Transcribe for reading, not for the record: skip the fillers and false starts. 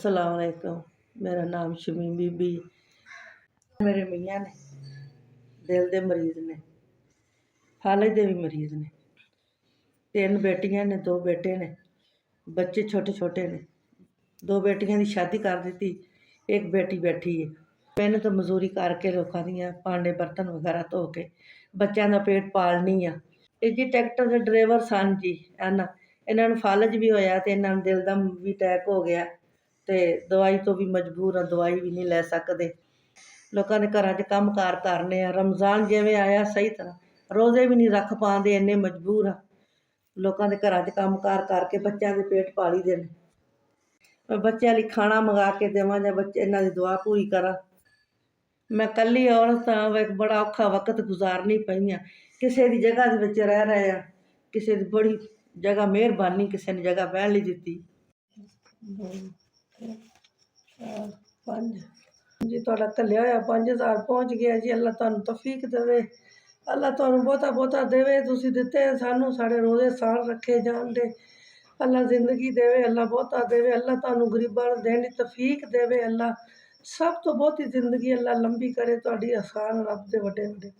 अस्सलामुअलैकुम। मेरा नाम शमीम बीबी। मेरे मियाँ ने दिल दे मरीज़ ने, फाले दे भी मरीज़ ने, 3 बेटियां ने 2 बेटे ने, बच्चे छोटे छोटे ने। 2 बेटियां दी शादी कर दित्ती, एक बेटी बैठी है। मैंने तो मजूरी करके लोगों दियां भांडे बर्तन वगैरह धो के बच्चों का पेट पालनी आ। ਇਹ ਜੀ ਟਰੈਕਟਰ ਦੇ ਡਰਾਈਵਰ ਸਨ ਜੀ ਇਹਨਾਂ ਨੂੰ ਫਾਲਜ ਵੀ ਹੋਇਆ ਤੇ ਇਹਨਾਂ ਨੂੰ ਦਿਲ ਦਾ ਵੀ ਅਟੈਕ ਹੋ ਗਿਆ ਤੇ ਦਵਾਈ ਤੋਂ ਵੀ ਮਜਬੂਰ ਆ, ਦਵਾਈ ਵੀ ਨਹੀਂ ਲੈ ਸਕਦੇ। ਲੋਕਾਂ ਦੇ ਘਰਾਂ 'ਚ ਕੰਮਕਾਰ ਕਰਨੇ ਆ। ਰਮਜ਼ਾਨ ਜਿਵੇਂ ਆਇਆ ਸਹੀ ਤਰ੍ਹਾਂ ਰੋਜ਼ੇ ਵੀ ਨਹੀਂ ਰੱਖ ਪਾਉਂਦੇ, ਇੰਨੇ ਮਜਬੂਰ ਆ। ਲੋਕਾਂ ਦੇ ਘਰਾਂ 'ਚ ਕੰਮਕਾਰ ਕਰਕੇ ਬੱਚਿਆਂ ਦੇ ਪੇਟ ਪਾਲੀ ਦੇ ਨੇ। ਮੈਂ ਬੱਚਿਆਂ ਲਈ ਖਾਣਾ ਮੰਗਾ ਕੇ ਦੇਵਾਂ ਜਾਂ ਬੱਚੇ ਇਹਨਾਂ ਦੀ ਦੁਆ ਪੂਰੀ ਕਰਾਂ। ਮੈਂ ਇਕੱਲੀ ਔਰਤ ਹਾਂ, ਇੱਕ ਬੜਾ ਔਖਾ ਵਕਤ ਗੁਜ਼ਾਰਨੀ ਪਈ ਹਾਂ। ਕਿਸੇ ਦੀ ਜਗ੍ਹਾ ਦੇ ਵਿੱਚ ਰਹਿ ਰਹੇ ਆ, ਕਿਸੇ ਦੀ ਬੜੀ ਜਗ੍ਹਾ ਮਿਹਰਬਾਨੀ ਕਿਸੇ ਨੇ ਜਗ੍ਹਾ ਬਹਿਣ ਲਈ ਦਿੱਤੀ। 2 3 4 5 ਜੀ ਤੁਹਾਡਾ ਘੱਲਿਆ ਹੋਇਆ 5000 ਪਹੁੰਚ ਗਿਆ ਜੀ। ਅੱਲਾ ਤੁਹਾਨੂੰ ਤੌਫੀਕ ਦੇਵੇ, ਅੱਲਾ ਤੁਹਾਨੂੰ ਬਹੁਤਾ ਬਹੁਤਾ ਦੇਵੇ। ਤੁਸੀਂ ਦਿੱਤੇ ਸਾਨੂੰ, ਸਾਡੇ ਰੋਜ਼ੇ ਸਾਲ ਰੱਖੇ ਜਾਣ ਦੇ। ਅੱਲਾ ਜ਼ਿੰਦਗੀ ਦੇਵੇ, ਅੱਲਾ ਬਹੁਤਾ ਦੇਵੇ। ਅੱਲਾ ਤੁਹਾਨੂੰ ਗਰੀਬਾਂ ਨੂੰ ਦੇਣ ਦੀ ਤੌਫੀਕ ਦੇਵੇ। ਅੱਲਾ ਸਭ ਤੋਂ ਬਹੁਤੀ ਜ਼ਿੰਦਗੀ ਅੱਲਾ ਲੰਬੀ ਕਰੇ ਤੁਹਾਡੀ। ਆਸਾਨ ਰੱਬ ਦੇ ਵੱਡੇ ਵੱਡੇ